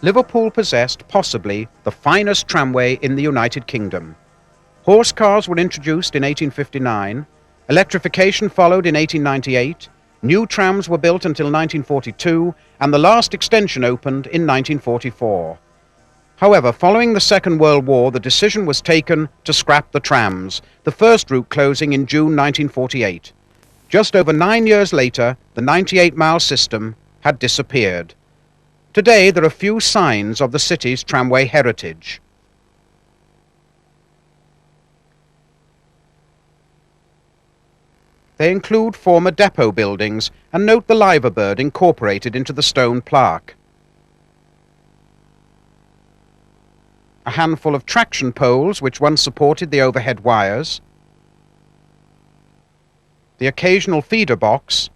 Liverpool possessed possibly the finest tramway in the United Kingdom. Horse cars were introduced in 1859, electrification followed in 1898, new trams were built until 1942, and the last extension opened in 1944. However, following the Second World War, the decision was taken to scrap the trams, the first route closing in June 1948. Just over 9 years later, the 98-mile system had disappeared. Today, there are few signs of the city's tramway heritage. They include former depot buildings and note the liver bird incorporated into the stone plaque. A handful of traction poles which once supported the overhead wires, the occasional feeder box,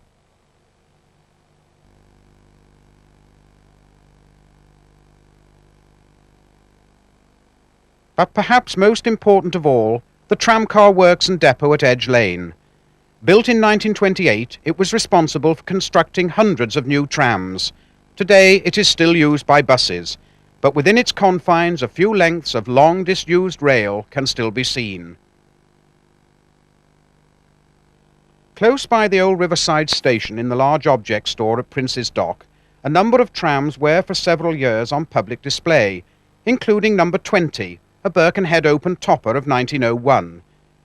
but perhaps most important of all, the tramcar works and depot at Edge Lane. Built in 1928, it was responsible for constructing hundreds of new trams. Today, it is still used by buses, but within its confines, a few lengths of long disused rail can still be seen. Close by the old Riverside station in the large object store at Prince's Dock, a number of trams were for several years on public display, including number 20, a Birkenhead open topper of 1901,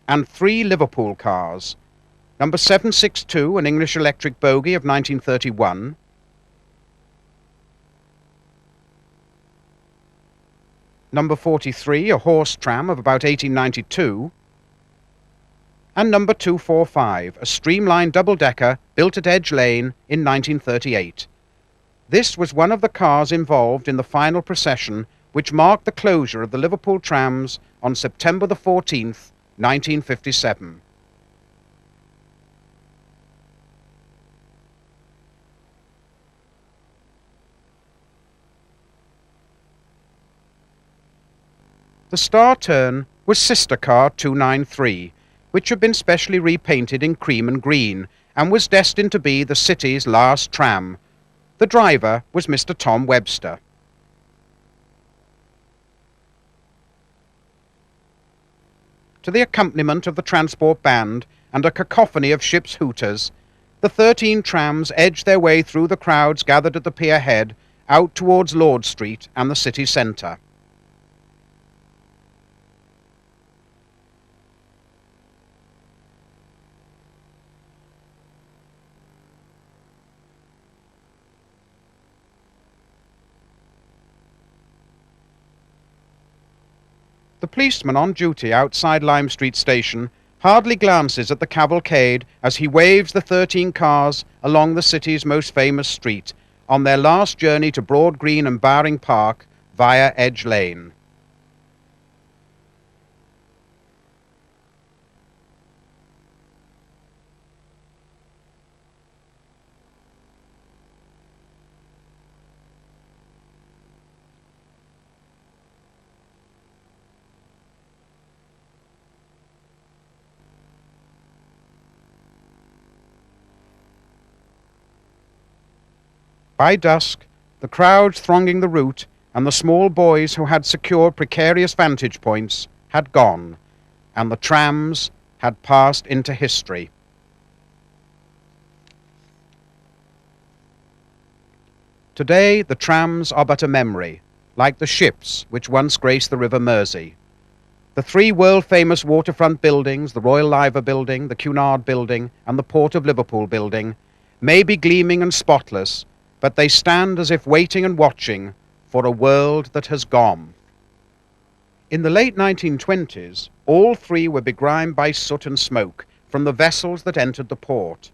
and 3 Liverpool cars, number 762, an English electric bogie of 1931, number 43, a horse tram of about 1892, and number 245, a streamlined double-decker built at Edge Lane in 1938. This was one of the cars involved in the final procession which marked the closure of the Liverpool Trams on September the 14th, 1957. The star turn was Sister Car 293, which had been specially repainted in cream and green and was destined to be the city's last tram. The driver was Mr. Tom Webster. To the accompaniment of the transport band and a cacophony of ship's hooters, the 13 trams edged their way through the crowds gathered at the pier head out towards Lord Street and the city centre. The policeman on duty outside Lime Street Station hardly glances at the cavalcade as he waves the 13 cars along the city's most famous street on their last journey to Broad Green and Bowring Park via Edge Lane. By dusk, the crowds thronging the route and the small boys who had secured precarious vantage points had gone, and the trams had passed into history. Today, the trams are but a memory, like the ships which once graced the River Mersey. The 3 world-famous waterfront buildings, the Royal Liver Building, the Cunard Building, and the Port of Liverpool Building, may be gleaming and spotless, but they stand as if waiting and watching for a world that has gone. In the late 1920s, all 3 were begrimed by soot and smoke from the vessels that entered the port.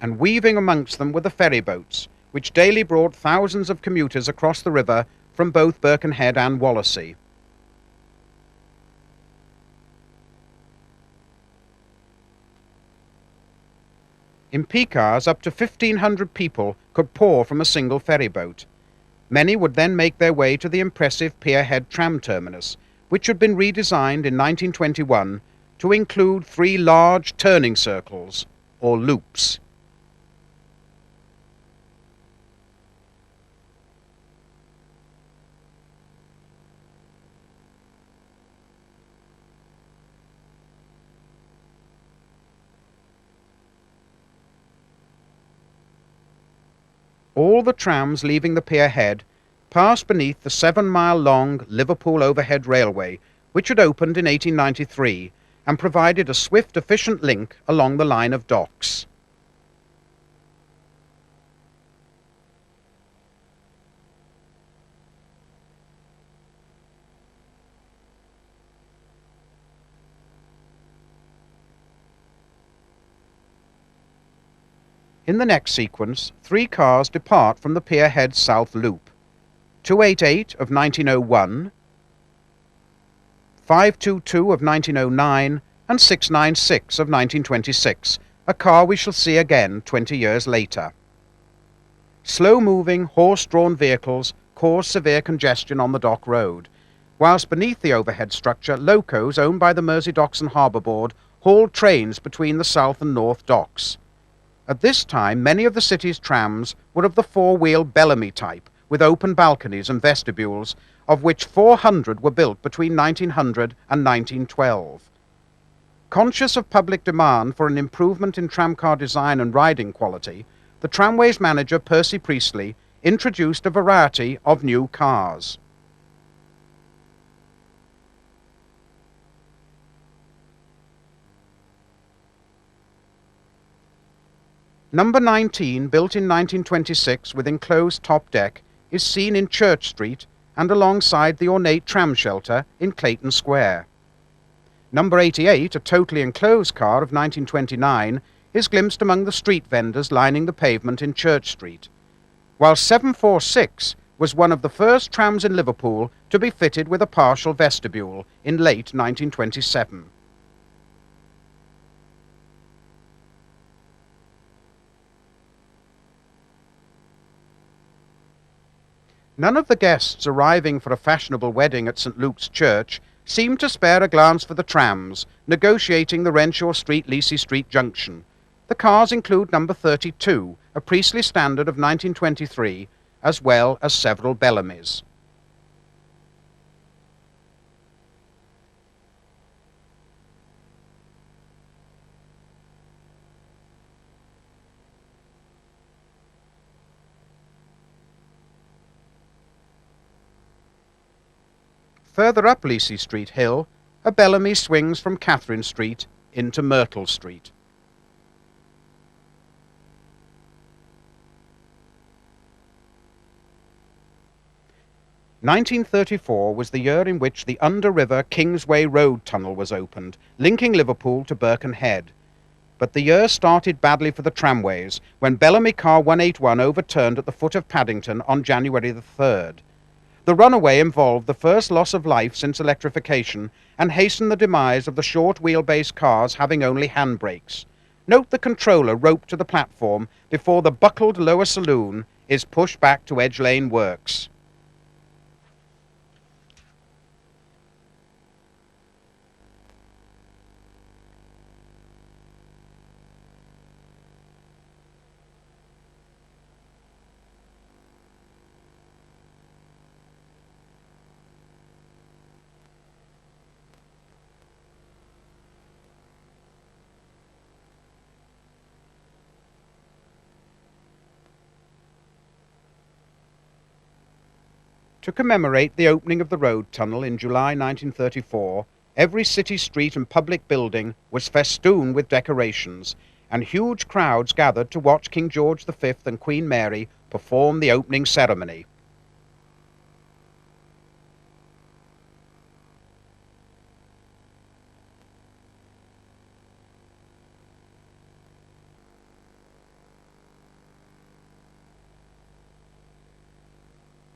And weaving amongst them were the ferry boats, which daily brought thousands of commuters across the river from both Birkenhead and Wallasey. In peak hours, up to 1,500 people could pour from a single ferry boat. Many would then make their way to the impressive Pierhead tram terminus, which had been redesigned in 1921 to include 3 large turning circles, or loops. All the trams leaving the pier head passed beneath the 7-mile-long Liverpool Overhead Railway, which had opened in 1893 and provided a swift, efficient link along the line of docks. In the next sequence, 3 cars depart from the pier head south loop: 288 of 1901, 522 of 1909, and 696 of 1926, a car we shall see again 20 years later. Slow-moving, horse-drawn vehicles cause severe congestion on the dock road, whilst beneath the overhead structure, locos owned by the Mersey Docks and Harbour Board hauled trains between the south and north docks. At this time, many of the city's trams were of the 4-wheel Bellamy type, with open balconies and vestibules, of which 400 were built between 1900 and 1912. Conscious of public demand for an improvement in tramcar design and riding quality, the tramway's manager, Percy Priestley, introduced a variety of new cars. Number 19, built in 1926 with enclosed top deck, is seen in Church Street and alongside the ornate tram shelter in Clayton Square. Number 88, a totally enclosed car of 1929, is glimpsed among the street vendors lining the pavement in Church Street, while 746 was one of the first trams in Liverpool to be fitted with a partial vestibule in late 1927. None of the guests arriving for a fashionable wedding at St. Luke's Church seemed to spare a glance for the trams, negotiating the Renshaw Street-Lacey Street junction. The cars include number 32, a Priestley standard of 1923, as well as several Bellamys. Further up Lacey Street Hill, a Bellamy swings from Catherine Street into Myrtle Street. (1934) was the year in which the under-river Kingsway Road Tunnel was opened, linking Liverpool to Birkenhead. But the year started badly for the tramways when Bellamy Car 181 overturned at the foot of Paddington on January the 3rd. The runaway involved the first loss of life since electrification and hastened the demise of the short wheelbase cars having only handbrakes. Note the controller roped to the platform before the buckled lower saloon is pushed back to Edge Lane Works. To commemorate the opening of the road tunnel in July 1934, every city street and public building was festooned with decorations, and huge crowds gathered to watch King George V and Queen Mary perform the opening ceremony.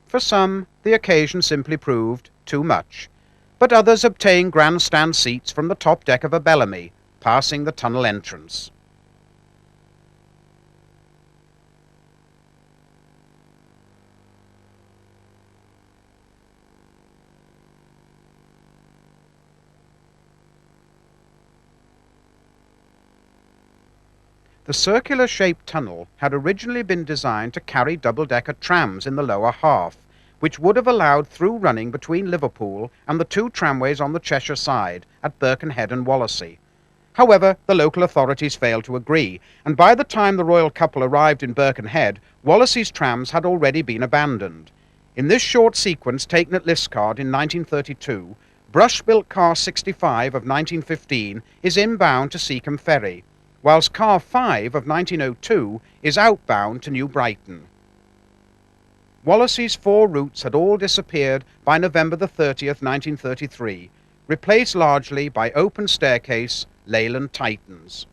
For some, the occasion simply proved too much, but others obtained grandstand seats from the top deck of a Bellamy, passing the tunnel entrance. The circular-shaped tunnel had originally been designed to carry double-decker trams in the lower half, which would have allowed through running between Liverpool and the two tramways on the Cheshire side at Birkenhead and Wallasey. However, the local authorities failed to agree, and by the time the royal couple arrived in Birkenhead, Wallasey's trams had already been abandoned. In this short sequence taken at Liscard in 1932, brush-built car 65 of 1915 is inbound to Seacombe Ferry, whilst car 5 of 1902 is outbound to New Brighton. Wallasey's four routes had all disappeared by November the 30th, 1933, replaced largely by open staircase Leyland Titans.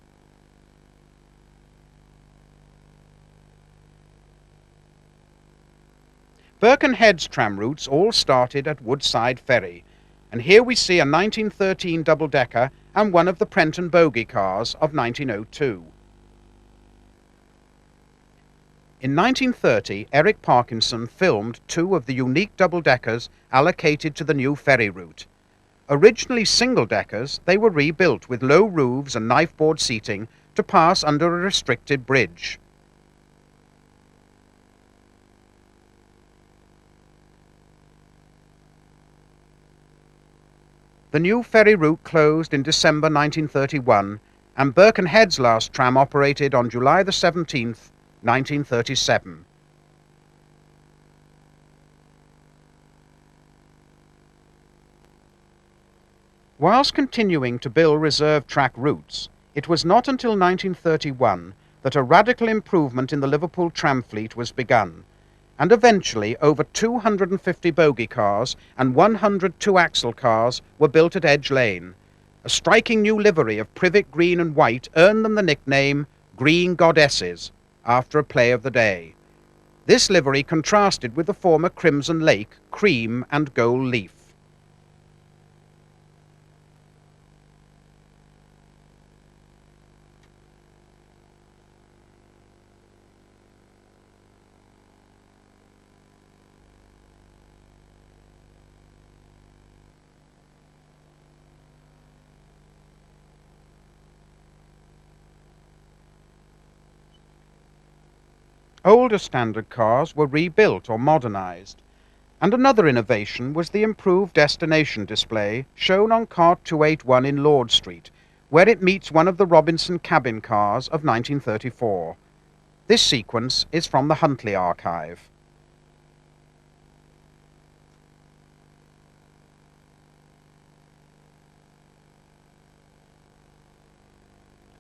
Birkenhead's tram routes all started at Woodside Ferry, and here we see a 1913 double-decker and one of the Prenton bogie cars of 1902. In 1930, Eric Parkinson filmed two of the unique double-deckers allocated to the new ferry route. Originally single-deckers, they were rebuilt with low roofs and knifeboard seating to pass under a restricted bridge. The new ferry route closed in December 1931, and Birkenhead's last tram operated on July the 17th, 1937. Whilst continuing to build reserve track routes, it was not until 1931 that a radical improvement in the Liverpool tram fleet was begun, and eventually over 250 bogie cars and 100 two-axle cars were built at Edge Lane. A striking new livery of privet green and white earned them the nickname Green Goddesses, after a play of the day. This livery contrasted with the former Crimson Lake, cream and gold leaf. Older standard cars were rebuilt or modernized, and another innovation was the improved destination display shown on car 281 in Lord Street, where it meets one of the Robinson cabin cars of 1934. This sequence is from the Huntley archive.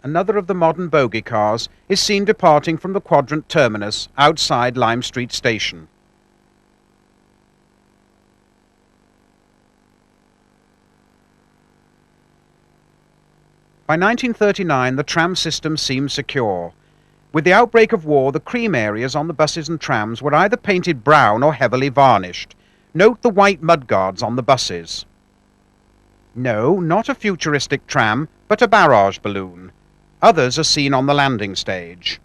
Another of the modern bogie cars is seen departing from the Quadrant terminus outside Lime Street Station. By 1939, the tram system seemed secure. With the outbreak of war, the cream areas on the buses and trams were either painted brown or heavily varnished. Note the white mudguards on the buses. No, not a futuristic tram, but a barrage balloon. Others are seen on the landing stage.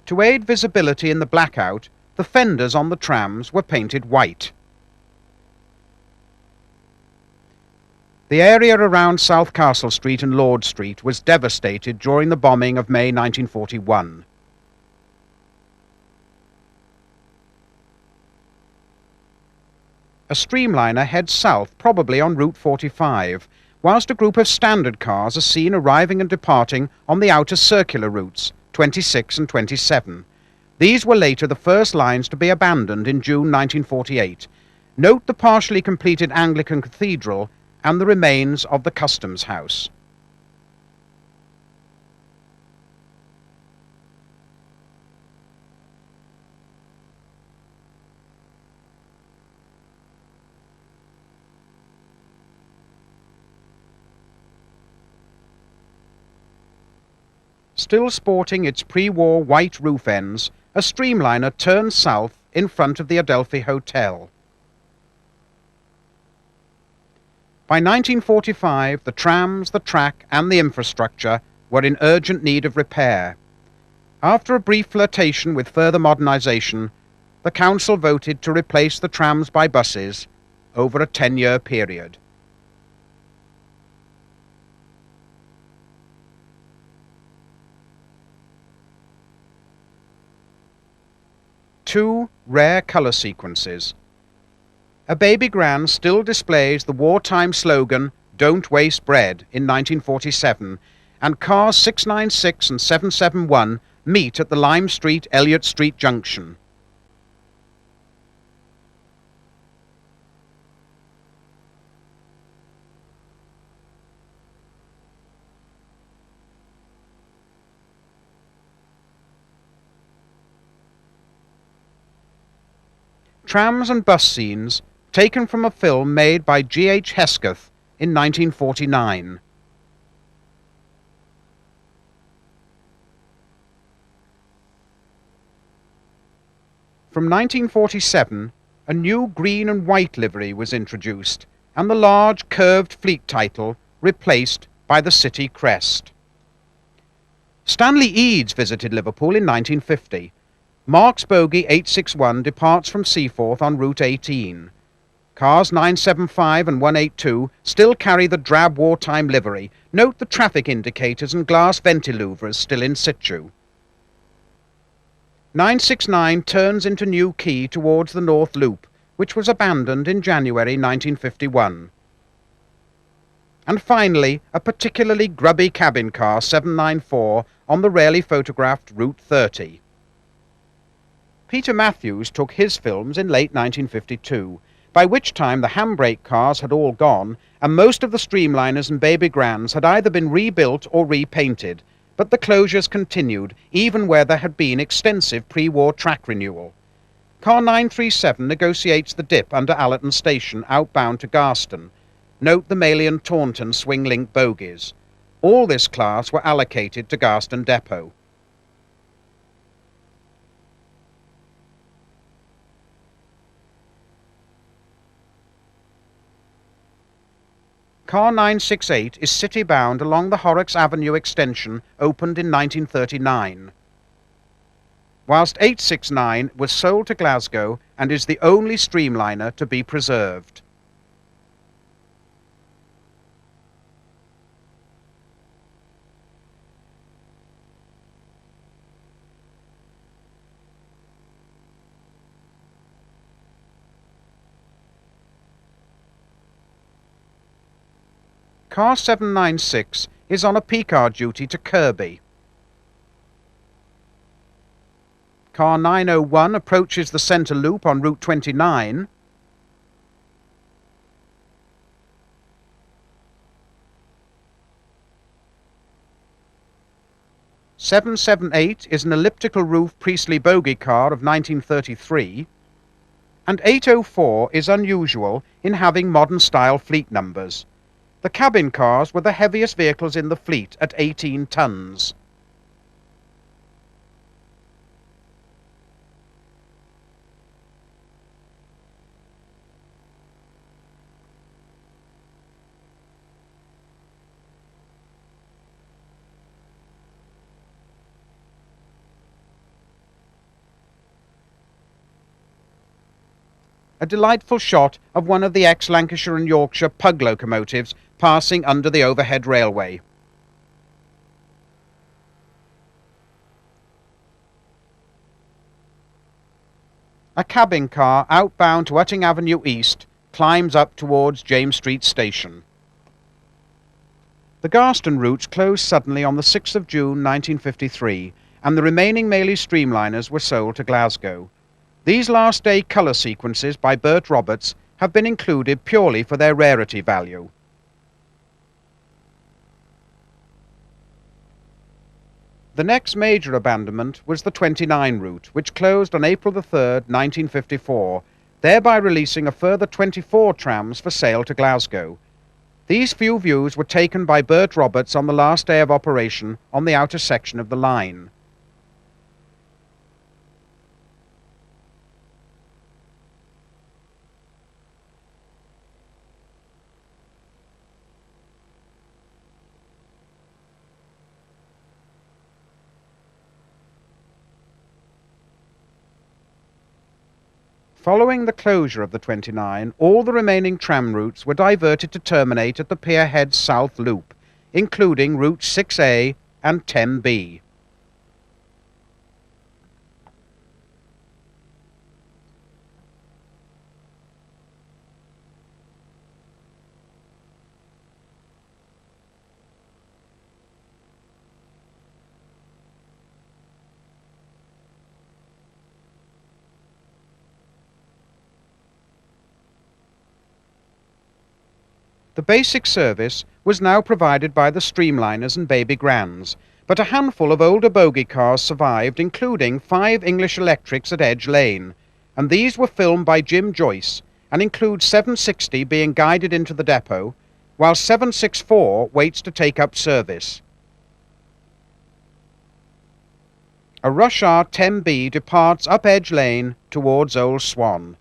To aid visibility in the blackout, the fenders on the trams were painted white. The area around South Castle Street and Lord Street was devastated during the bombing of May 1941. A streamliner heads south, probably on Route 45, whilst a group of standard cars are seen arriving and departing on the outer circular routes, 26 and 27. These were later the first lines to be abandoned in June 1948. Note the partially completed Anglican Cathedral and the remains of the Customs House. Still sporting its pre-war white roof ends, a streamliner turns south in front of the Adelphi Hotel. By 1945, the trams, the track and the infrastructure were in urgent need of repair. After a brief flirtation with further modernisation, the council voted to replace the trams by buses over a 10-year period. Two rare colour sequences. A baby grand still displays the wartime slogan, "Don't Waste Bread," in 1947, and cars 696 and 771 meet at the Lime Street Elliott Street junction. Trams and bus scenes taken from a film made by G.H. Hesketh in 1949. From 1947, a new green and white livery was introduced, and the large curved fleet title replaced by the city crest. Stanley Eads visited Liverpool in 1950. Mark's bogie 861 departs from Seaforth on Route 18. Cars 975 and 182 still carry the drab wartime livery. Note the traffic indicators and glass ventilouvres still in situ. 969 turns into New Quay towards the North Loop, which was abandoned in January 1951. And finally, a particularly grubby cabin car 794 on the rarely photographed Route 30. Peter Matthews took his films in late 1952, by which time the handbrake cars had all gone, and most of the streamliners and baby grands had either been rebuilt or repainted, but the closures continued, even where there had been extensive pre-war track renewal. Car 937 negotiates the dip under Allerton Station, outbound to Garston. Note the Malian Taunton swing-link bogies. All this class were allocated to Garston Depot. Car 968 is city-bound along the Horrocks Avenue extension, opened in 1939. Whilst 869 was sold to Glasgow and is the only streamliner to be preserved. Car 796 is on a P-car duty to Kirby. Car 901 approaches the centre loop on Route 29. "778 is an elliptical roof Priestley bogie car of 1933. And 804 is unusual in having modern-style fleet numbers. The cabin cars were the heaviest vehicles in the fleet at 18 tons. A delightful shot of one of the ex-Lancashire and Yorkshire pug locomotives passing under the overhead railway. A cabin car outbound to Utting Avenue East climbs up towards James Street Station. The Garston routes closed suddenly on the 6th of June 1953, and the remaining Mailey streamliners were sold to Glasgow. These last-day colour sequences by Bert Roberts have been included purely for their rarity value. The next major abandonment was the 29 route, which closed on April 3rd, 1954, thereby releasing a further 24 trams for sale to Glasgow. These few views were taken by Bert Roberts on the last day of operation on the outer section of the line. Following the closure of the 29, all the remaining tram routes were diverted to terminate at the Pier Head South Loop, including routes 6A and 10B. The basic service was now provided by the streamliners and baby grands, but a handful of older bogie cars survived, including 5 English electrics at Edge Lane, and these were filmed by Jim Joyce and include 760 being guided into the depot, while 764 waits to take up service. A rush hour 10B departs up Edge Lane towards Old Swan.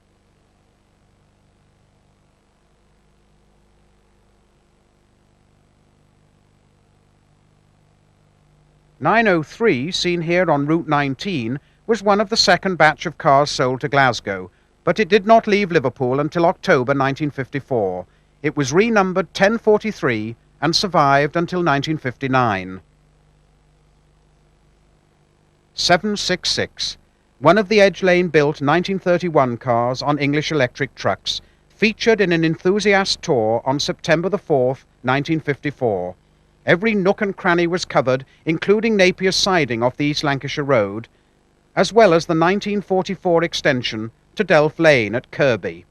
"903, seen here on Route 19, was one of the second batch of cars sold to Glasgow, but it did not leave Liverpool until October 1954. It was renumbered 1043 and survived until 1959. 766, one of the Edge Lane built 1931 cars on English electric trucks, featured in an enthusiast tour on September the 4th, 1954. Every nook and cranny was covered, including Napier's siding off the East Lancashire Road, as well as the 1944 extension to Delph Lane at Kirby.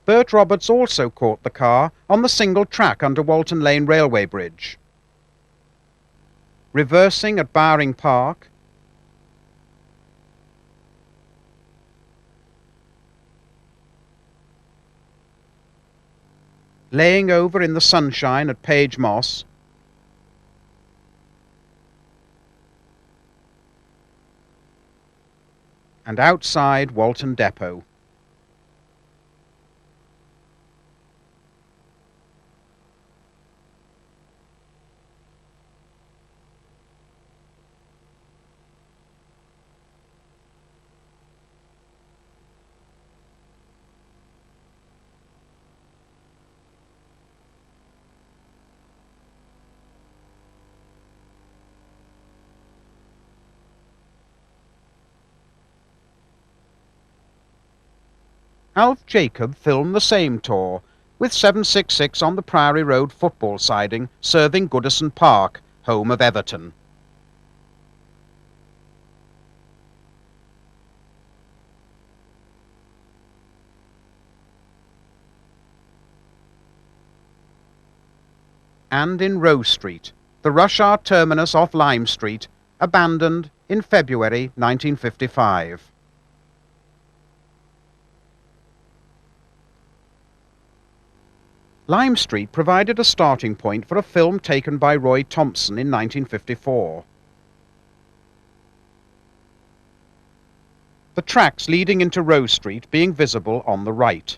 Bert Roberts also caught the car on the single track under Walton Lane Railway Bridge. Reversing at Bowring Park, laying over in the sunshine at Page Moss, and outside Walton Depot. Alf Jacob filmed the same tour, with 766 on the Priory Road football siding serving Goodison Park, home of Everton. And in Rose Street, the rush hour terminus off Lime Street, abandoned in February 1955. Lime Street provided a starting point for a film taken by Roy Thompson in 1954. The tracks leading into Rose Street being visible on the right.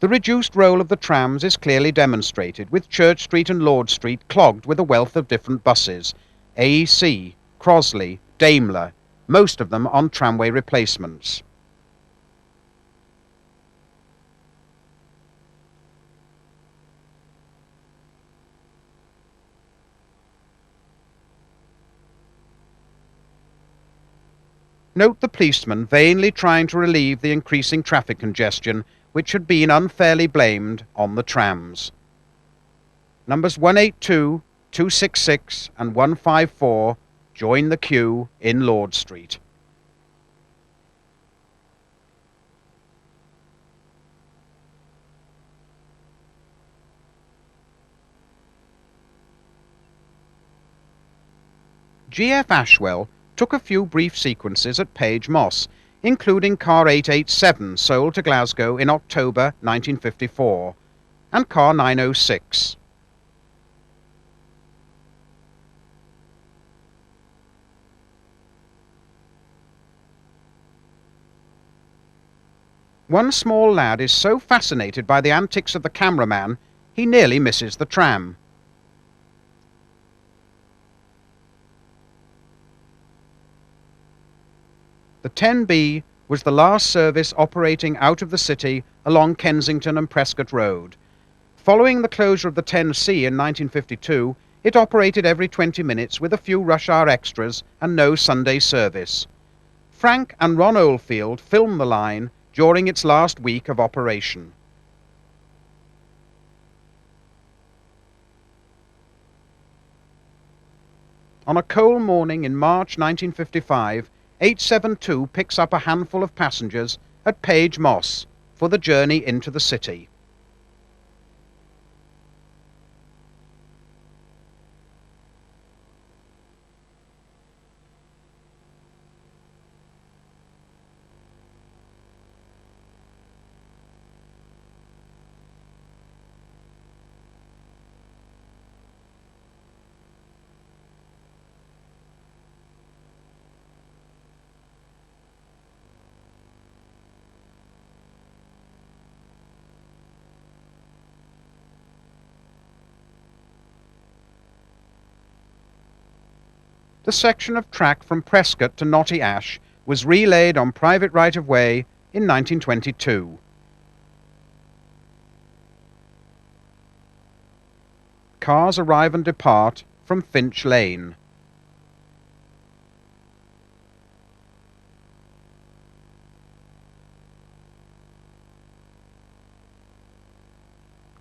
The reduced role of the trams is clearly demonstrated, with Church Street and Lord Street clogged with a wealth of different buses, AEC, Crosley, Daimler, most of them on tramway replacements. Note the policeman vainly trying to relieve the increasing traffic congestion, which had been unfairly blamed on the trams. Numbers 182, 266 and 154 join the queue in Lord Street. G.F. Ashwell took a few brief sequences at Page Moss, including car 887 sold to Glasgow in October 1954, and car 906. One small lad is so fascinated by the antics of the cameraman, he nearly misses the tram. The 10B was the last service operating out of the city along Kensington and Prescott Road. Following the closure of the 10C in 1952, it operated every 20 minutes with a few rush hour extras and no Sunday service. Frank and Ron Oldfield filmed the line during its last week of operation. On a cold morning in March 1955, 872 picks up a handful of passengers at Page Moss for the journey into the city. The section of track from Prescott to Knotty Ash was relaid on private right-of-way in 1922. Cars arrive and depart from Finch Lane.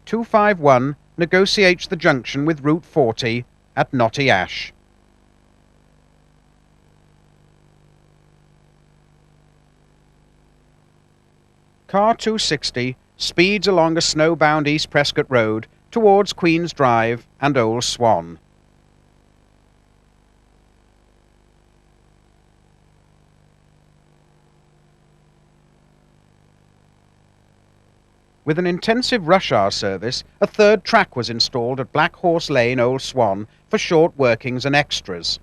"251 negotiates the junction with Route 40 at Knotty Ash. Car 260 speeds along a snowbound East Prescott Road towards Queen's Drive and Old Swan. With an intensive rush hour service, a third track was installed at Black Horse Lane, Old Swan, for short workings and extras.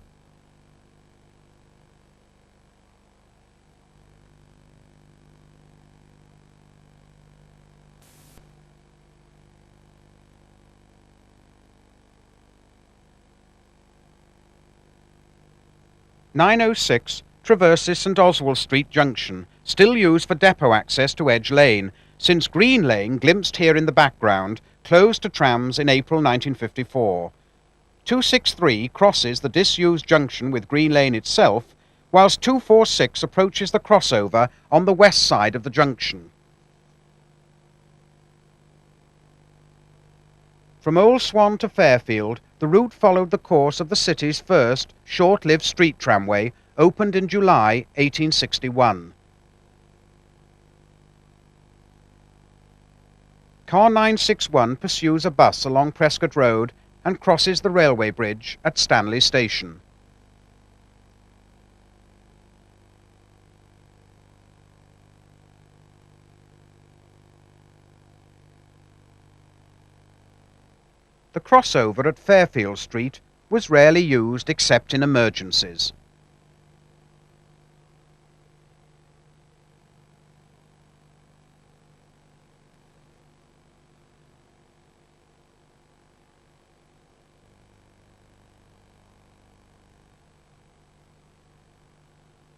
"906 traverses St Oswald Street Junction, still used for depot access to Edge Lane, since Green Lane, glimpsed here in the background, closed to trams in April 1954. 263 crosses the disused junction with Green Lane itself, whilst 246 approaches the crossover on the west side of the junction. From Old Swan to Fairfield, the route followed the course of the city's first short-lived street tramway, opened in July 1861. Car 961 pursues a bus along Prescott Road and crosses the railway bridge at Stanley Station. The crossover at Fairfield Street was rarely used except in emergencies.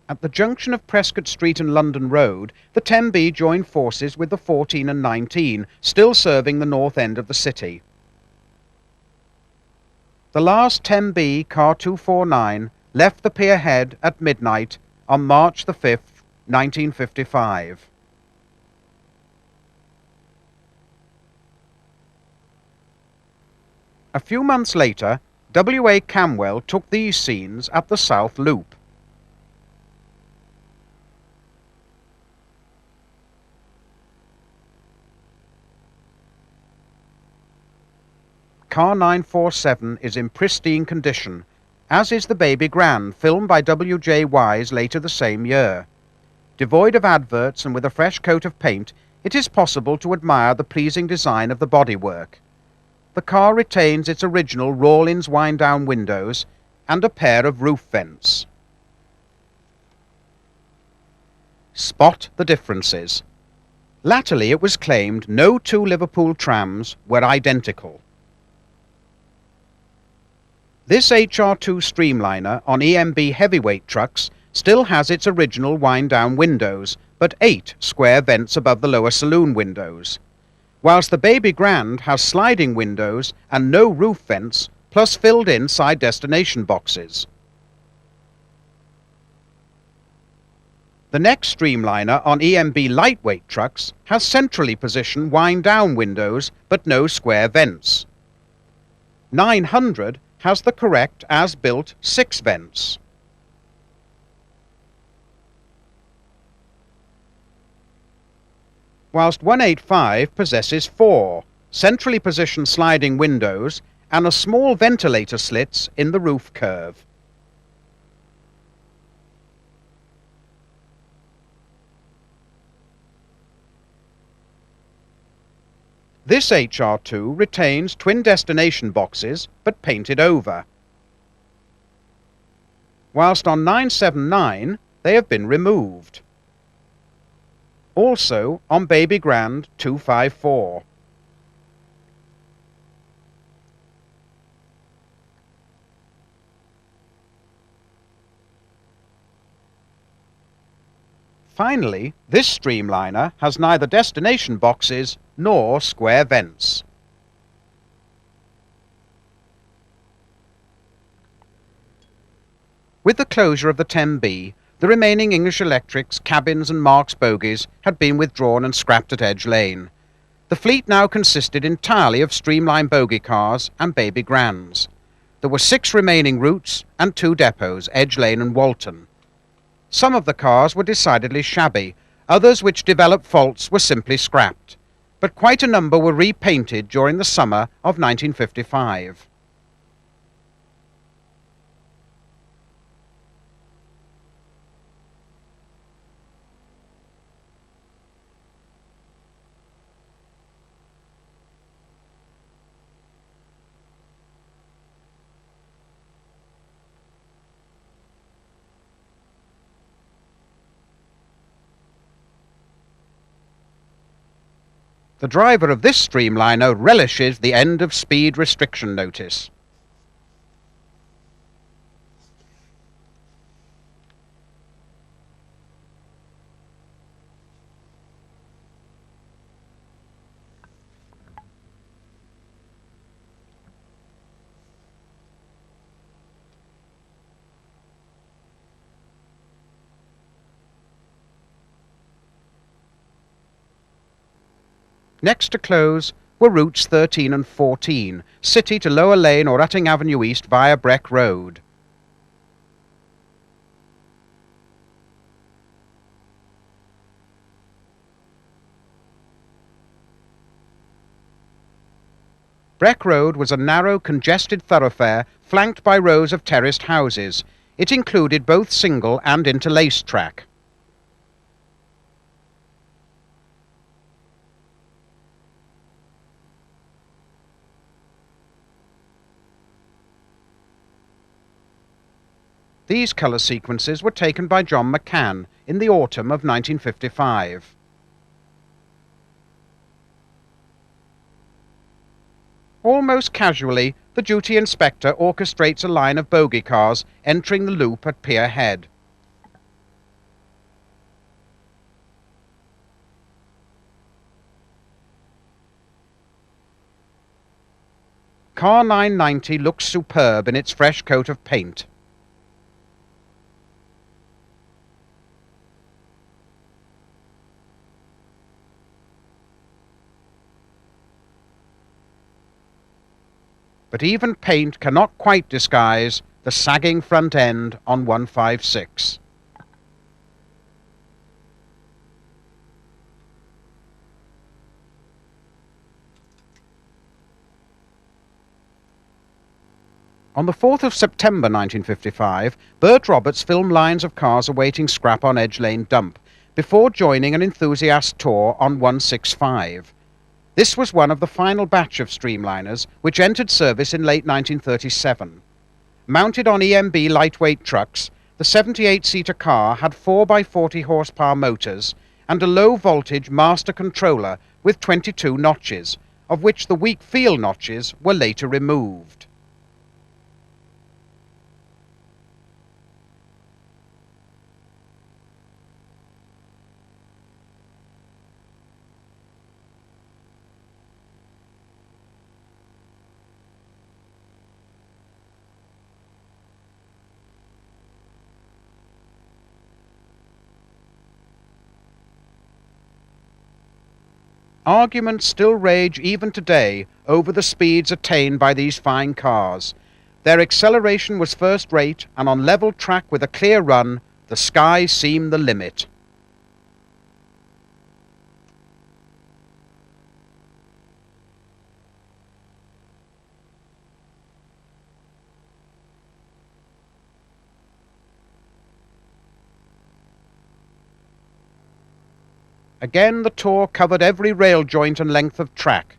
At the junction of Prescott Street and London Road, the 10B joined forces with the 14 and 19, still serving the north end of the city. The last 10B, car 249, left the pier head at midnight on March the 5th, 1955. A few months later, W.A. Camwell took these scenes at the South Loop. Car 947 is in pristine condition, as is the Baby Grand, filmed by W.J. Wise later the same year. Devoid of adverts and with a fresh coat of paint, it is possible to admire the pleasing design of the bodywork. The car retains its original Rawlins wind-down windows and a pair of roof vents. Spot the differences. Latterly it was claimed no two Liverpool trams were identical. This HR2 streamliner on EMB heavyweight trucks still has its original wind-down windows, but 8 square vents above the lower saloon windows, whilst the Baby Grand has sliding windows and no roof vents, plus filled-in side destination boxes. The next streamliner on EMB lightweight trucks has centrally positioned wind-down windows, but no square vents. 900 has the correct as-built 6 vents. Whilst 185 possesses 4 centrally positioned sliding windows and a small ventilator slits in the roof curve. This HR2 retains twin destination boxes, but painted over, whilst on 979 they have been removed. Also on Baby Grand 254. Finally, this streamliner has neither destination boxes nor square vents. With the closure of the 10B, the remaining English Electrics, cabins and Marks bogies had been withdrawn and scrapped at Edge Lane. The fleet now consisted entirely of streamline bogie cars and Baby Grands. There were 6 remaining routes and 2 depots, Edge Lane and Walton. Some of the cars were decidedly shabby, others which developed faults were simply scrapped, but quite a number were repainted during the summer of 1955. The driver of this streamliner relishes the end of speed restriction notice. Next to close were routes 13 and 14, City to Lower Lane or Utting Avenue East via Breck Road. Breck Road was a narrow, congested thoroughfare flanked by rows of terraced houses. It included both single and interlaced track. These colour sequences were taken by John McCann in the autumn of 1955. Almost casually, the duty inspector orchestrates a line of bogie cars entering the loop at Pier Head. Car 990 looks superb in its fresh coat of paint. But even paint cannot quite disguise the sagging front end on 156. On the 4th of September 1955, Bert Roberts filmed lines of cars awaiting scrap on Edge Lane dump, before joining an enthusiast tour on 165. This was one of the final batch of streamliners, which entered service in late 1937. Mounted on EMB lightweight trucks, the 78-seater car had 4x40 horsepower motors and a low-voltage master controller with 22 notches, of which the weak feel notches were later removed. Arguments still rage even today over the speeds attained by these fine cars. Their acceleration was first-rate, and on level track with a clear run, the sky seemed the limit. Again, the tour covered every rail joint and length of track,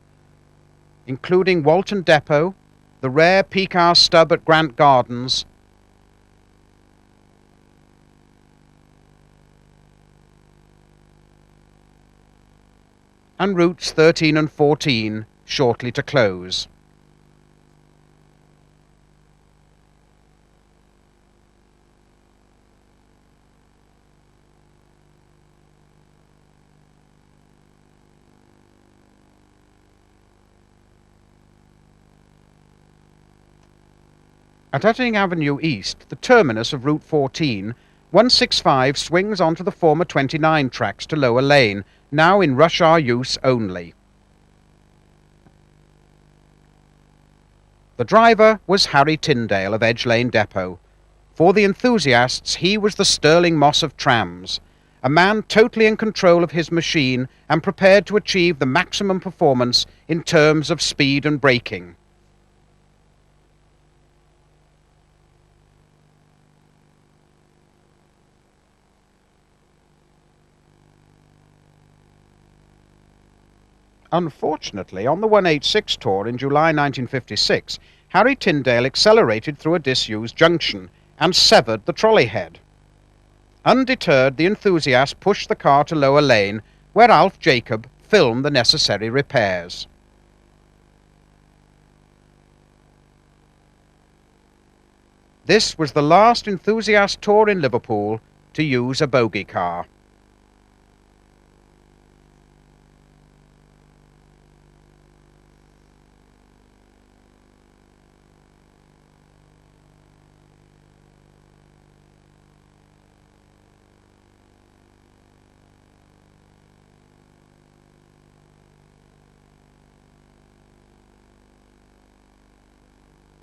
including Walton Depot, the rare Picard stub at Grant Gardens, and routes 13 and 14 shortly to close. At Utting Avenue East, the terminus of Route 14, 165 swings onto the former 29 tracks to Lower Lane, now in rush hour use only. The driver was Harry Tyndale of Edge Lane Depot. For the enthusiasts, he was the Sterling Moss of trams, a man totally in control of his machine and prepared to achieve the maximum performance in terms of speed and braking. Unfortunately, on the 186 tour in July 1956, Harry Tyndale accelerated through a disused junction and severed the trolley head. Undeterred, the enthusiast pushed the car to Lower Lane, where Alf Jacob filmed the necessary repairs. This was the last enthusiast tour in Liverpool to use a bogie car.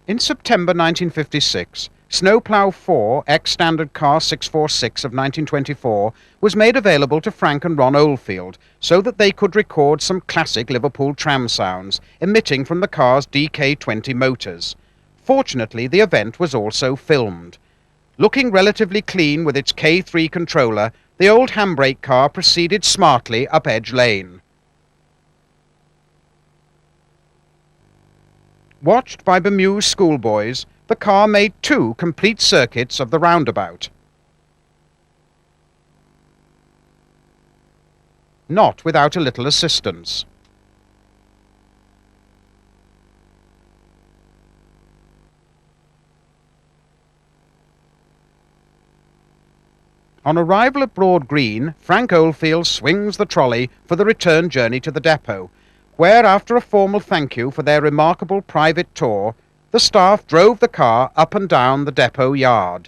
In September 1956, Snowplow 4 ex-standard car 646 of 1924 was made available to Frank and Ron Oldfield so that they could record some classic Liverpool tram sounds emitting from the car's DK20 motors. Fortunately, the event was also filmed. Looking relatively clean with its K3 controller, the old handbrake car proceeded smartly up Edge Lane. Watched by bemused schoolboys, the car made 2 complete circuits of the roundabout. Not without a little assistance. On arrival at Broad Green, Frank Oldfield swings the trolley for the return journey to the depot, where, after a formal thank you for their remarkable private tour, the staff drove the car up and down the depot yard.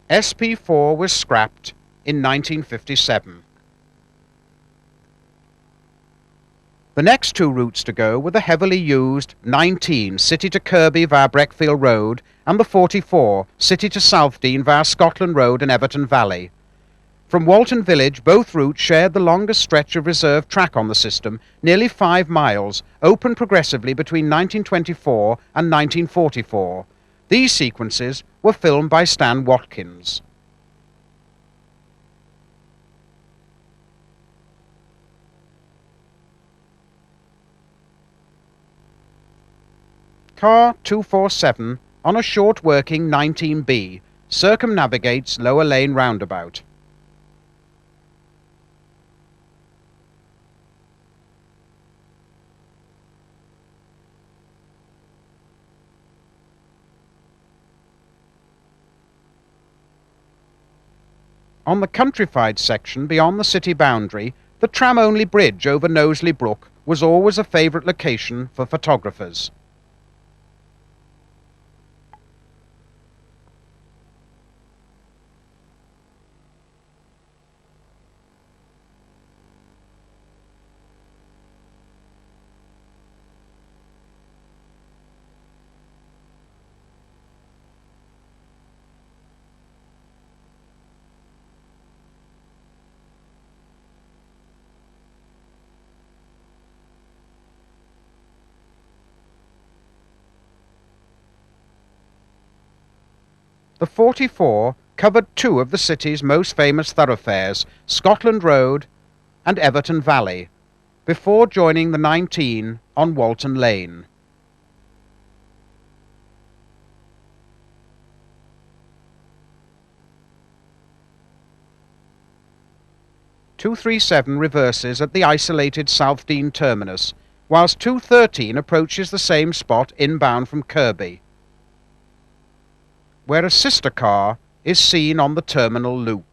SP4 was scrapped in 1957. The next 2 routes to go were the heavily used 19 City to Kirby via Breckfield Road and the 44 City to Southdean via Scotland Road and Everton Valley. From Walton Village, both routes shared the longest stretch of reserved track on the system, nearly 5 miles, opened progressively between 1924 and 1944. These sequences were filmed by Stan Watkins. Car 247, on a short working 19B, circumnavigates Lower Lane roundabout. On the countrified section beyond the city boundary, the tram-only bridge over Knowsley Brook was always a favourite location for photographers. The 44 covered two of the city's most famous thoroughfares, Scotland Road and Everton Valley, before joining the 19 on Walton Lane. (237) reverses at the isolated South Dean terminus, whilst 213 approaches the same spot inbound from Kirby, where a sister car is seen on the terminal loop.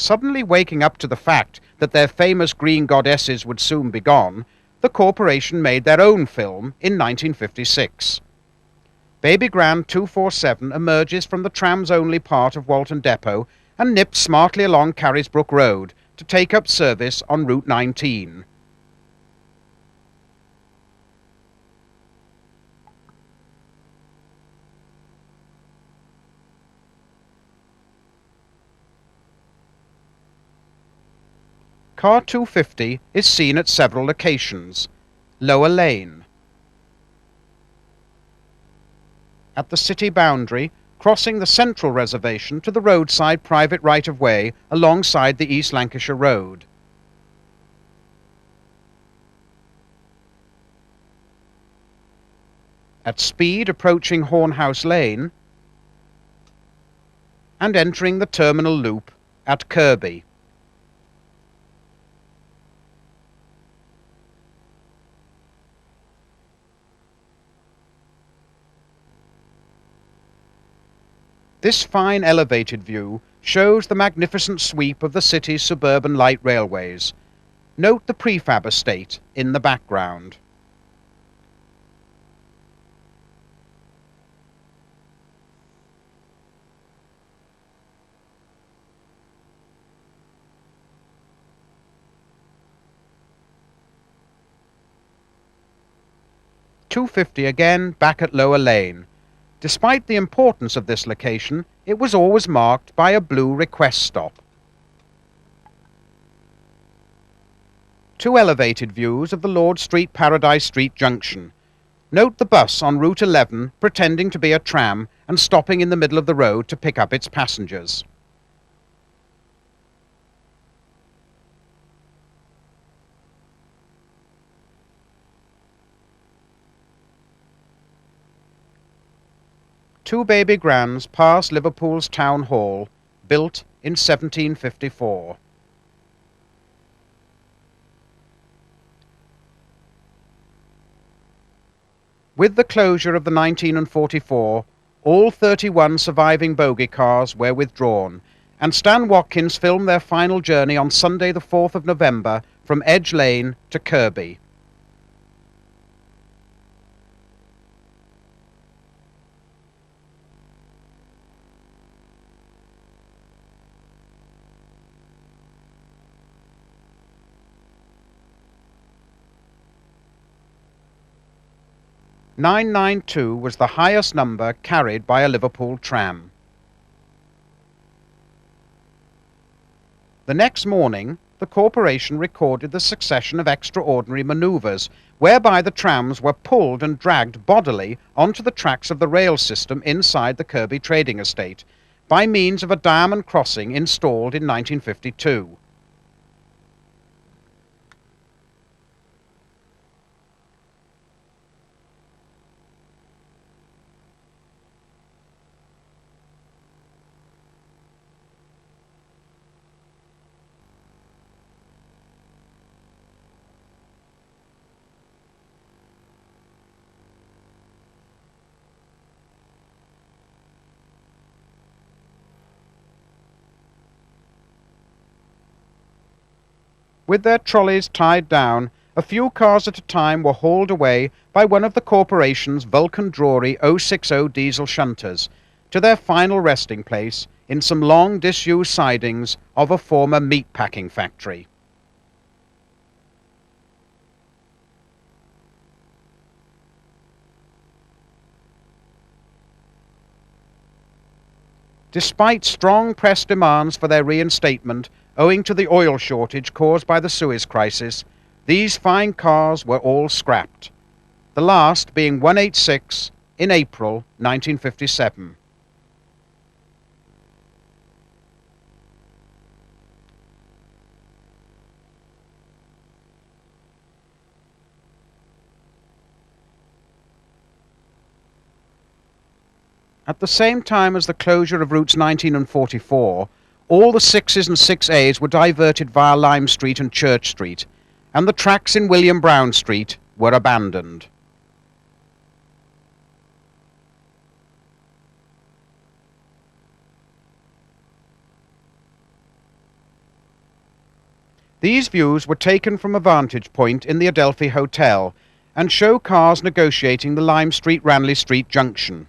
Suddenly waking up to the fact that their famous green goddesses would soon be gone, the corporation made their own film in 1956. Baby Grand 247 emerges from the trams-only part of Walton Depot and nips smartly along Carrisbrook Road to take up service on Route 19. Car 250 is seen at several locations. Lower Lane, at the city boundary, crossing the central reservation to the roadside private right-of-way alongside the East Lancashire Road. At speed approaching Hornhouse Lane, and entering the terminal loop at Kirby. This fine elevated view shows the magnificent sweep of the city's suburban light railways. Note the prefab estate in the background. .250 again back at Lower Lane. Despite the importance of this location, it was always marked by a blue request stop. Two elevated views of the Lord Street Paradise Street junction. Note the bus on Route 11 pretending to be a tram and stopping in the middle of the road to pick up its passengers. Two baby grands pass Liverpool's Town Hall, built in 1754. With the closure of the 19 and 44, all 31 surviving bogie cars were withdrawn, and Stan Watkins filmed their final journey on Sunday the 4th of November from Edge Lane to Kirby. 992 was the highest number carried by a Liverpool tram. The next morning, the corporation recorded the succession of extraordinary manoeuvres whereby the trams were pulled and dragged bodily onto the tracks of the rail system inside the Kirby trading estate by means of a diamond crossing installed in 1952. With their trolleys tied down, a few cars at a time were hauled away by one of the corporation's Vulcan Drury 060 diesel shunters to their final resting place in some long disused sidings of a former meat-packing factory. Despite strong press demands for their reinstatement, owing to the oil shortage caused by the Suez Crisis, these fine cars were all scrapped, the last being 186 in April 1957. At the same time as the closure of routes 19 and 44, all the 6s and 6As were diverted via Lime Street and Church Street, and the tracks in William Brown Street were abandoned. These views were taken from a vantage point in the Adelphi Hotel and show cars negotiating the Lime Street-Ranley Street junction.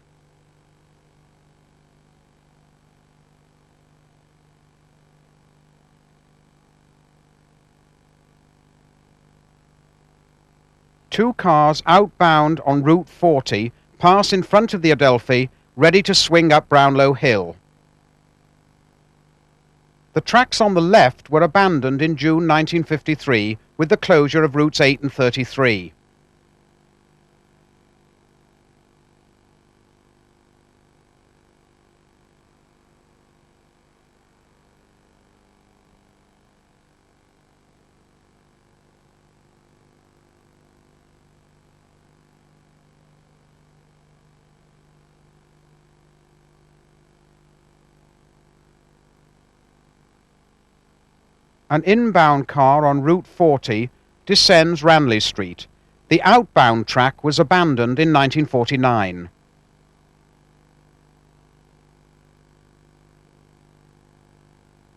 Two cars outbound on Route 40 pass in front of the Adelphi, ready to swing up Brownlow Hill. The tracks on the left were abandoned in June 1953 with the closure of routes 8 and 33. An inbound car on Route 40 descends Ranley Street. The outbound track was abandoned in 1949.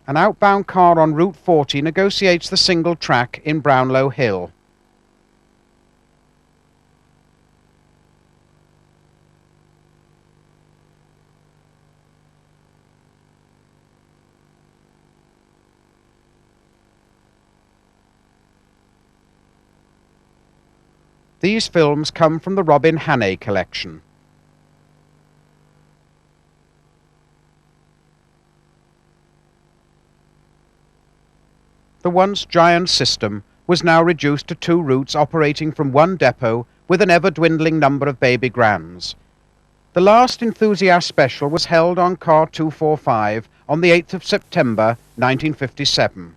An outbound car on Route 40 negotiates the single track in Brownlow Hill. These films come from the Robin Hannay collection. The once giant system was now reduced to two routes operating from one depot with an ever-dwindling number of baby grands. The last Enthusiast Special was held on car 245 on the 8th of September 1957.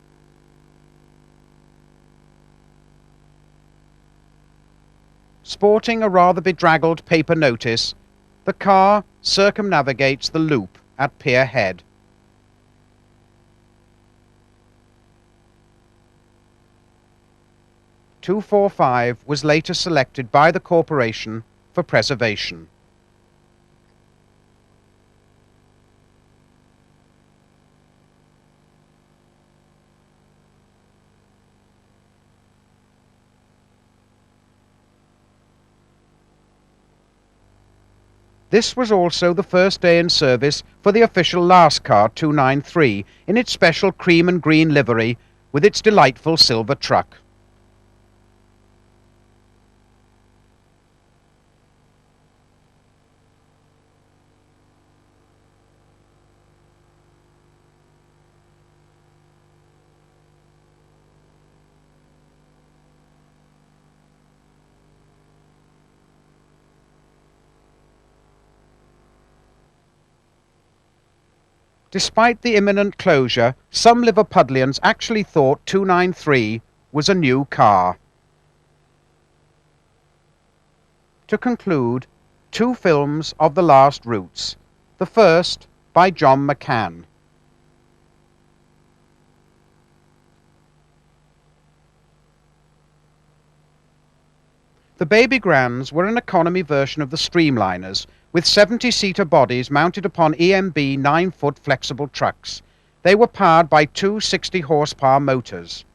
Sporting a rather bedraggled paper notice, the car circumnavigates the loop at Pier Head. "245" was later selected by the corporation for preservation. This was also the first day in service for the official last car 293 in its special cream and green livery with its delightful silver truck. Despite the imminent closure, some Liverpudlians actually thought 293 was a new car. To conclude, 2 films of the last routes. The first by John McCann. The Baby Grands were an economy version of the Streamliners, with 70-seater bodies mounted upon EMB 9-foot flexible trucks. They were powered by 2 60-horsepower motors.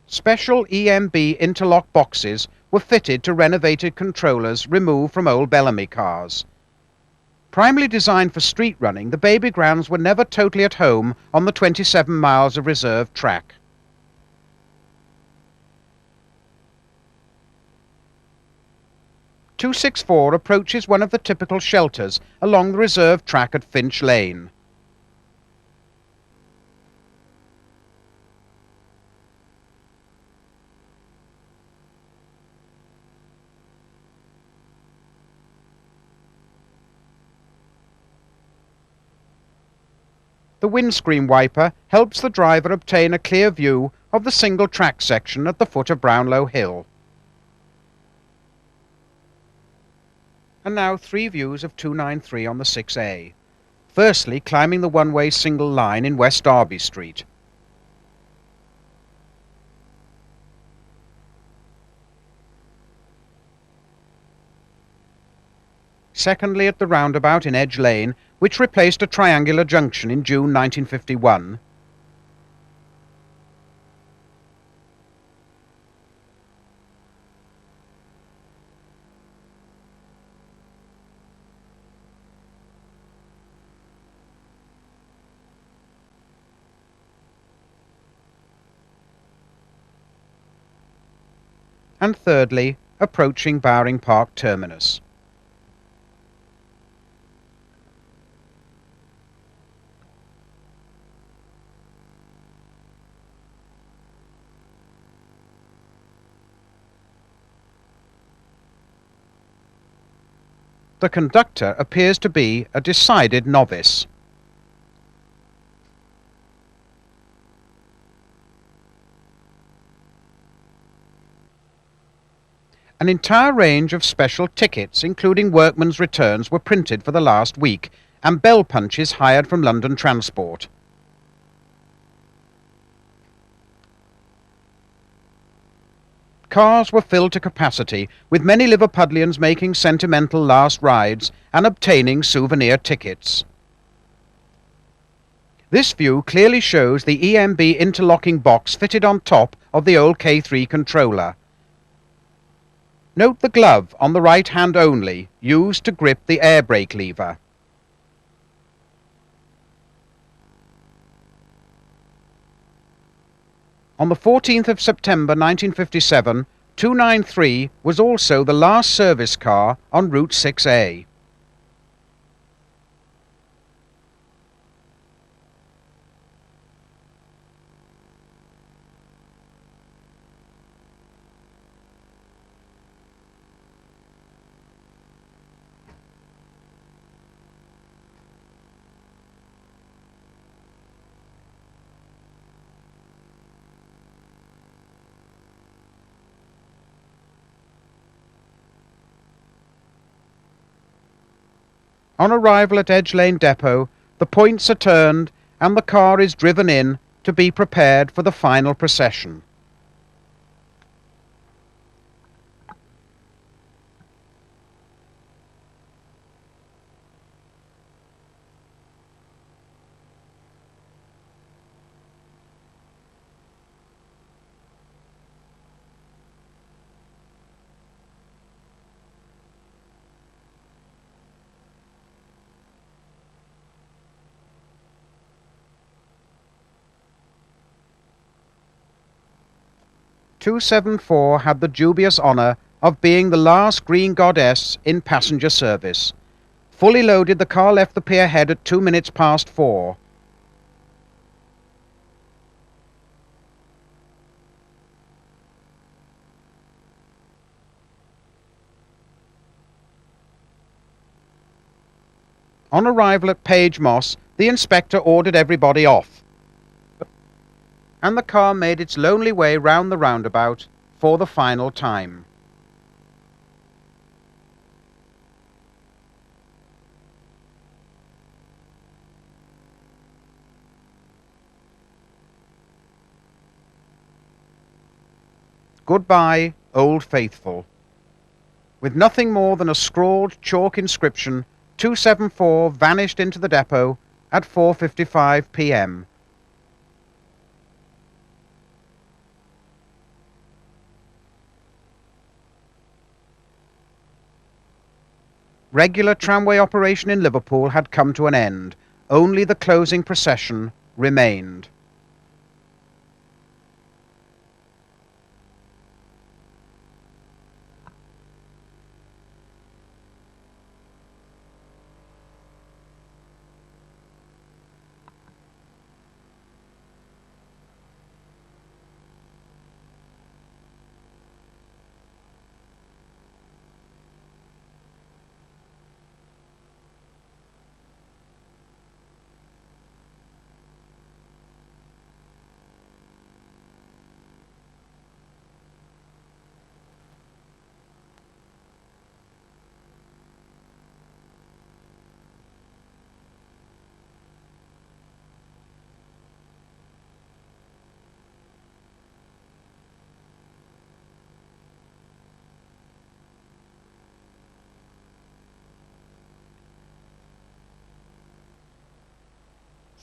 Special EMB interlock boxes were fitted to renovated controllers removed from old Bellamy cars. Primarily designed for street running, the Baby Grands were never totally at home on the 27 miles of reserved track. "264 approaches one of the typical shelters along the reserved track at Finch Lane. The windscreen wiper helps the driver obtain a clear view of the single track section at the foot of Brownlow Hill. And now 3 views of 293 on the 6A. Firstly, climbing the one-way single line in West Derby Street. Secondly, at the roundabout in Edge Lane, which replaced a triangular junction in June 1951. And thirdly, approaching Bowring Park terminus. The conductor appears to be a decided novice. An entire range of special tickets, including workmen's returns, were printed for the last week, and bell punches hired from London Transport. Cars were filled to capacity, with many Liverpudlians making sentimental last rides and obtaining souvenir tickets. This view clearly shows the EMB interlocking box fitted on top of the old K3 controller. Note the glove on the right hand only, used to grip the air brake lever. On the 14th of September 1957, 293 was also the last service car on Route 6A. On arrival at Edge Lane Depot, the points are turned and the car is driven in to be prepared for the final procession. "274 had the dubious honour of being the last Green Goddess in passenger service. Fully loaded, the car left the pier head at 2 minutes past 4. On arrival at Page Moss, the inspector ordered everybody off, and the car made its lonely way round the roundabout for the final time. Goodbye, Old Faithful. With nothing more than a scrawled chalk inscription, 274 vanished into the depot at 4:55 p.m. Regular tramway operation in Liverpool had come to an end. Only the closing procession remained.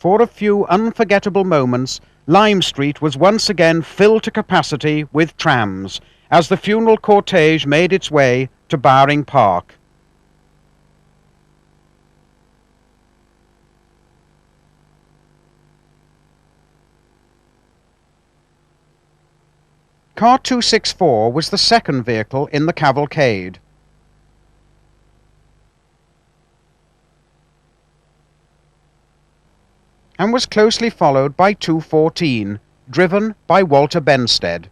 For a few unforgettable moments, Lime Street was once again filled to capacity with trams as the funeral cortege made its way to Bowring Park. Car 264 was the second vehicle in the cavalcade. And was closely followed by 214, driven by Walter Benstead.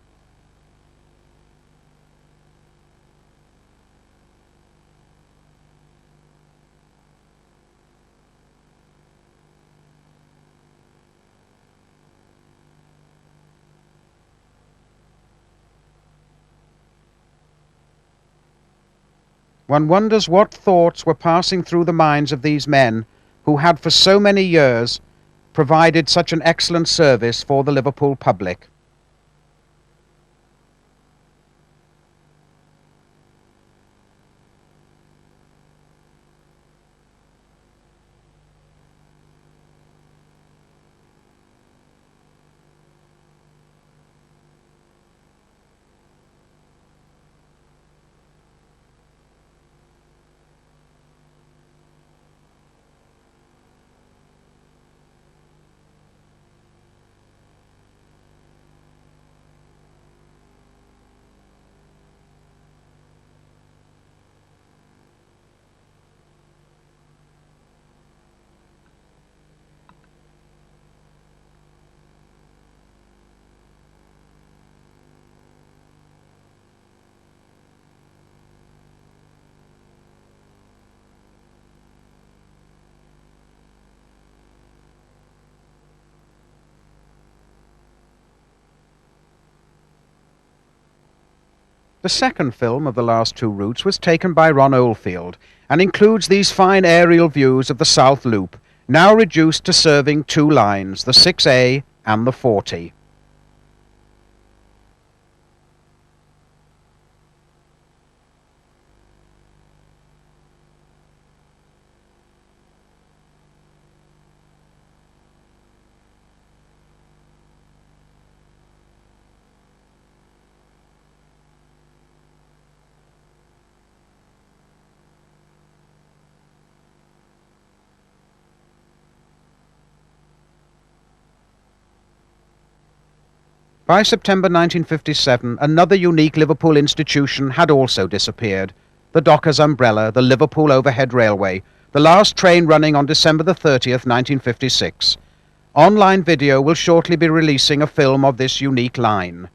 One wonders what thoughts were passing through the minds of these men who had for so many years provided such an excellent service for the Liverpool public. The second film of the last two routes was taken by Ron Oldfield and includes these fine aerial views of the South Loop, now reduced to serving two lines, the 6A and the 40. By September 1957, another unique Liverpool institution had also disappeared. The Dockers umbrella, the Liverpool Overhead Railway, the last train running on December the 30th, 1956. Online video will shortly be releasing a film of this unique line.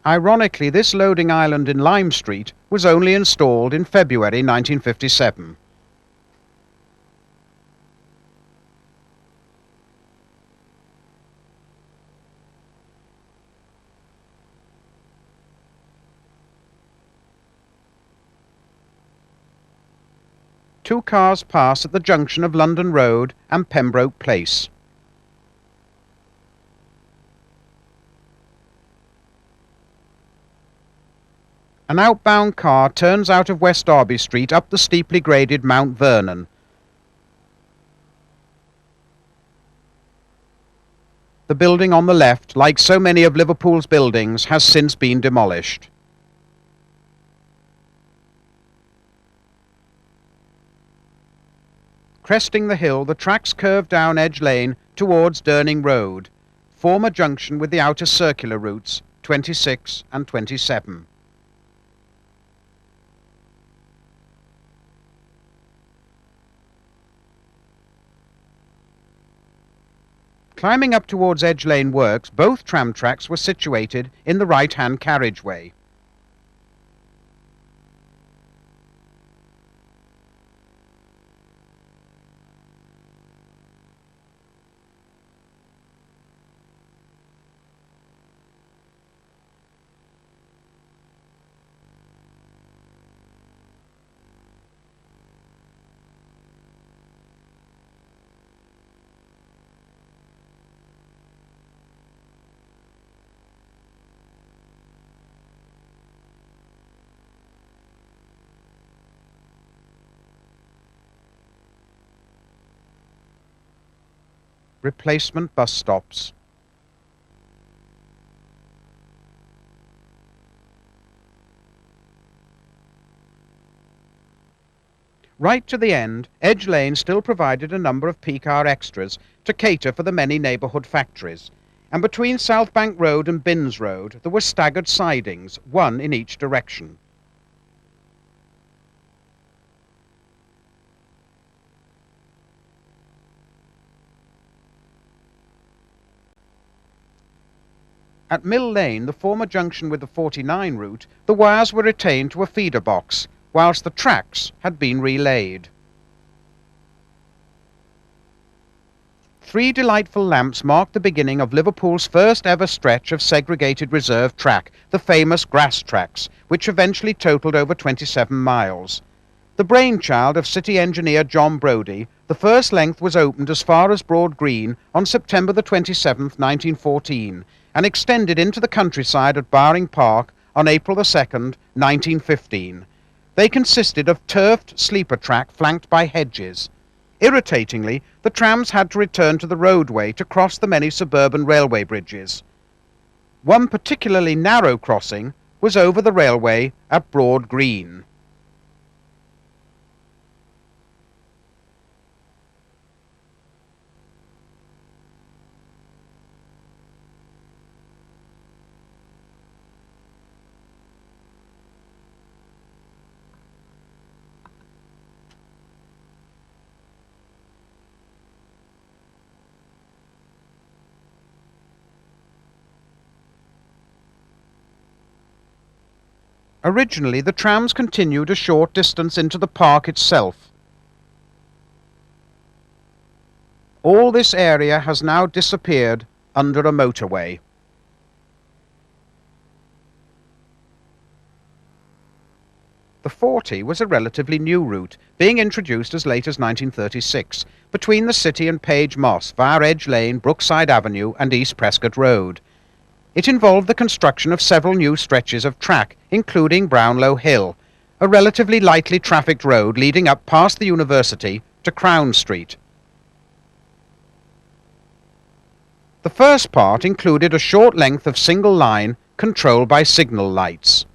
Ironically, this loading island in Lime Street was only installed in February 1957. Two cars pass at the junction of London Road and Pembroke Place. An outbound car turns out of West Derby Street up the steeply graded Mount Vernon. The building on the left, like so many of Liverpool's buildings, has since been demolished. Cresting the hill, the tracks curve down Edge Lane towards Durning Road, form a junction with the outer circular routes 26 and 27. Climbing up towards Edge Lane Works, both tram tracks were situated in the right-hand carriageway. Replacement bus stops. Right to the end, Edge Lane still provided a number of peak hour extras to cater for the many neighbourhood factories, and between South Bank Road and Binns Road there were staggered sidings, one in each direction. At Mill Lane, the former junction with the 49 route, the wires were retained to a feeder box, whilst the tracks had been relaid. 3 delightful lamps marked the beginning of Liverpool's first ever stretch of segregated reserve track, the famous grass tracks, which eventually totalled over 27 miles. The brainchild of city engineer John Brodie, the first length was opened as far as Broad Green on September the 27th, 1914, and extended into the countryside at Barring Park on April the 2nd, 1915. They consisted of turfed sleeper track flanked by hedges. Irritatingly, the trams had to return to the roadway to cross the many suburban railway bridges. One particularly narrow crossing was over the railway at Broad Green. Originally, the trams continued a short distance into the park itself. All this area has now disappeared under a motorway. The 40 was a relatively new route, being introduced as late as 1936, between the city and Page Moss via Edge Lane, Brookside Avenue and East Prescott Road. It involved the construction of several new stretches of track, including Brownlow Hill, a relatively lightly trafficked road leading up past the university to Crown Street. The first part included a short length of single line controlled by signal lights.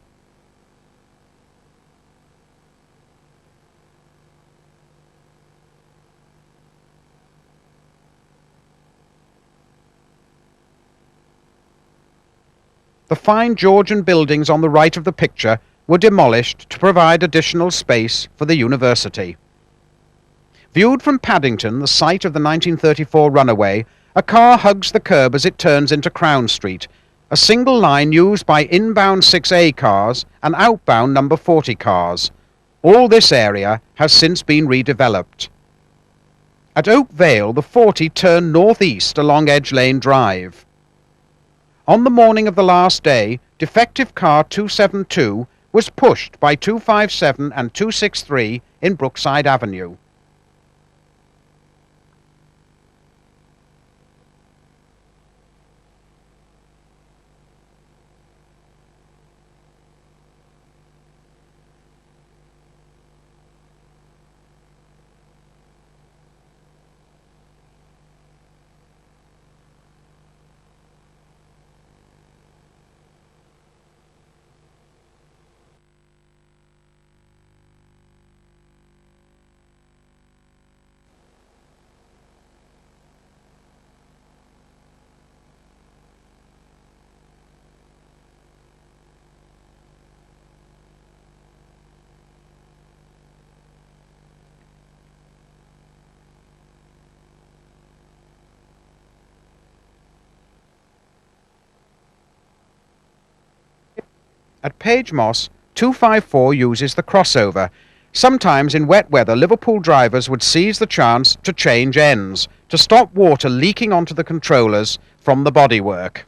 The fine Georgian buildings on the right of the picture were demolished to provide additional space for the university. Viewed from Paddington, the site of the 1934 runaway, a car hugs the curb as it turns into Crown Street, a single line used by inbound 6A cars and outbound number 40 cars. All this area has since been redeveloped. At Oak Vale, the 40 turned northeast along Edge Lane Drive. On the morning of the last day, defective car 272 was pushed by 257 and 263 in Brookside Avenue. At Page Moss, 254 uses the crossover. Sometimes in wet weather, Liverpool drivers would seize the chance to change ends, to stop water leaking onto the controllers from the bodywork.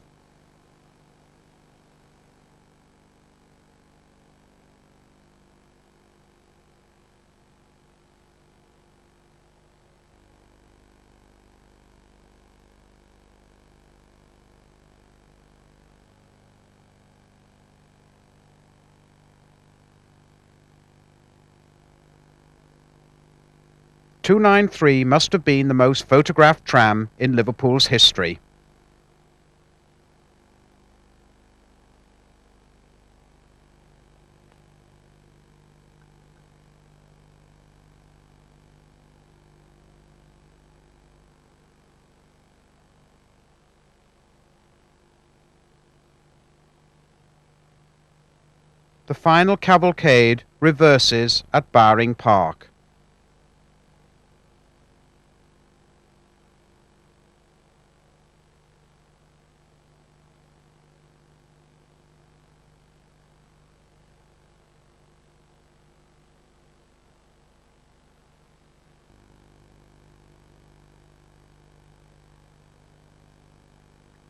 "293 must have been the most photographed tram in Liverpool's history. The final cavalcade reverses at Barring Park.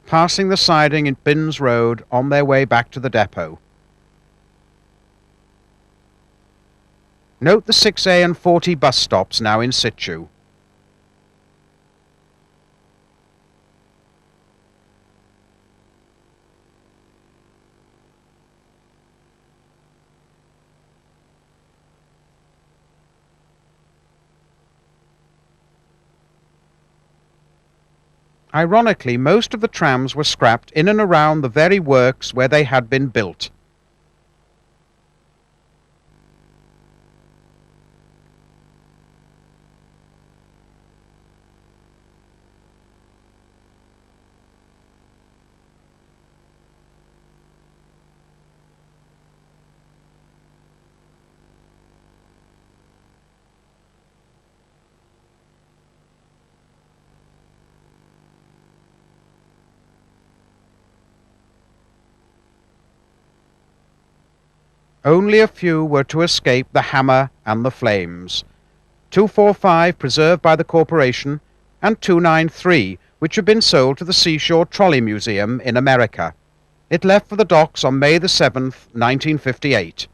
Passing the siding in Binns Road on their way back to the depot. Note the 6A and 40 bus stops now in situ. Ironically, most of the trams were scrapped in and around the very works where they had been built. Only a few were to escape the hammer and the flames. 245 preserved by the corporation, and 293, which had been sold to the Seashore Trolley Museum in America. It left for the docks on May the 7th, 1958.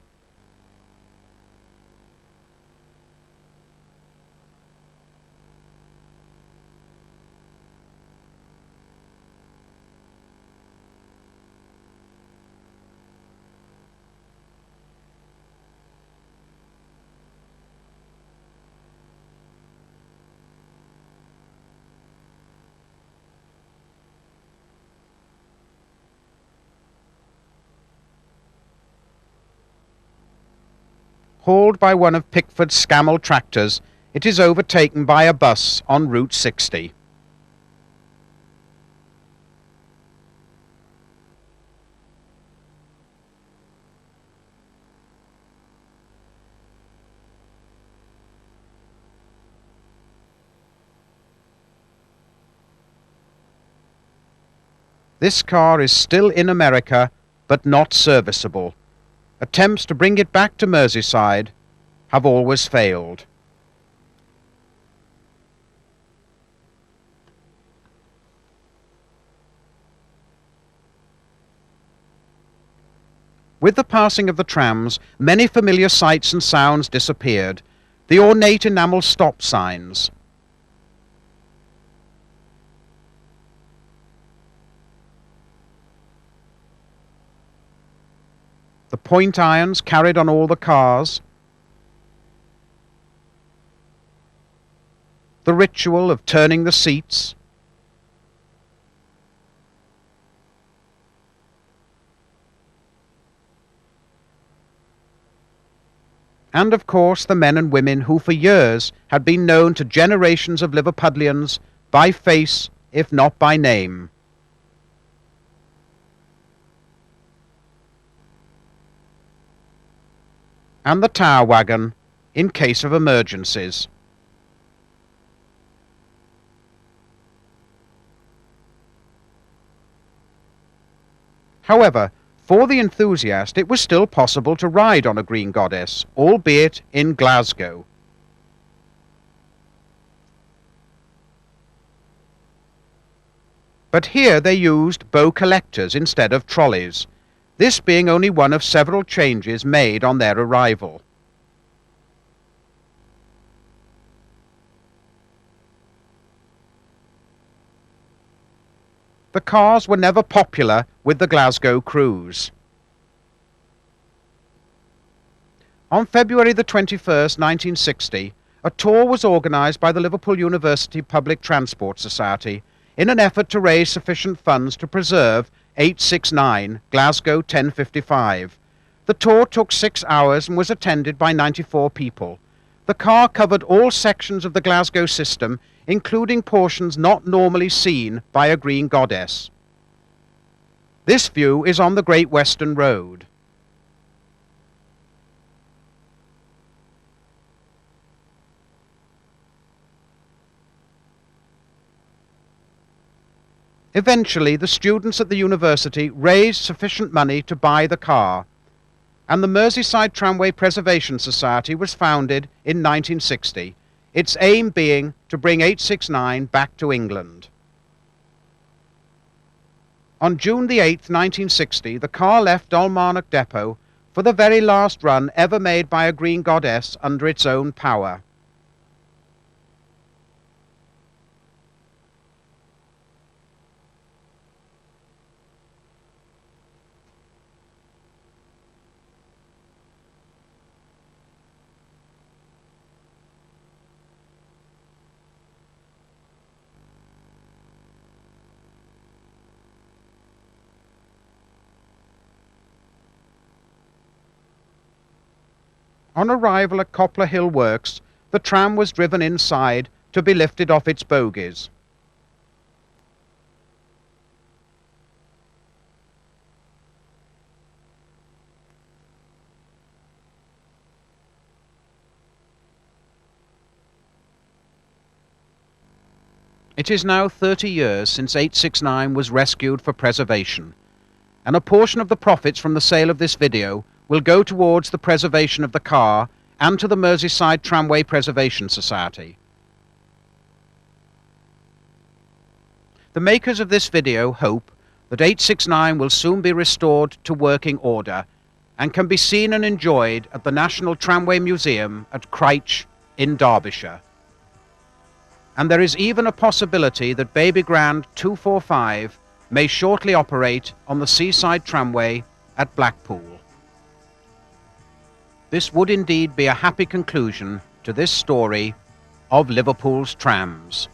Hauled by one of Pickford's Scammell tractors, it is overtaken by a bus on Route 60. This car is still in America, but not serviceable. Attempts to bring it back to Merseyside have always failed. With the passing of the trams, many familiar sights and sounds disappeared. The ornate enamel stop signs, the point irons carried on all the cars, the ritual of turning the seats, and of course the men and women who for years had been known to generations of Liverpudlians by face if not by name. And the tower wagon in case of emergencies. However, for the enthusiast it was still possible to ride on a Green Goddess, albeit in Glasgow. But here they used bow collectors instead of trolleys, this being only one of several changes made on their arrival. The cars were never popular with the Glasgow crews. On February the 21st, 1960, a tour was organised by the Liverpool University Public Transport Society in an effort to raise sufficient funds to preserve 869 Glasgow 1055. The tour took 6 hours and was attended by 94 people. The car covered all sections of the Glasgow system, including portions not normally seen by a Green Goddess. This view is on the Great Western Road. Eventually, the students at the university raised sufficient money to buy the car, and the Merseyside Tramway Preservation Society was founded in 1960, its aim being to bring 869 back to England. On June the 8th, 1960, the car left Dalmarnock Depot for the very last run ever made by a Green Goddess under its own power. On arrival at Copler Hill Works, the tram was driven inside to be lifted off its bogies. It is now 30 years since 869 was rescued for preservation, and a portion of the profits from the sale of this video will go towards the preservation of the car and to the Merseyside Tramway Preservation Society. The makers of this video hope that 869 will soon be restored to working order and can be seen and enjoyed at the National Tramway Museum at Cryche in Derbyshire. And there is even a possibility that Baby Grand 245 may shortly operate on the Seaside Tramway at Blackpool. This would indeed be a happy conclusion to this story of Liverpool's trams.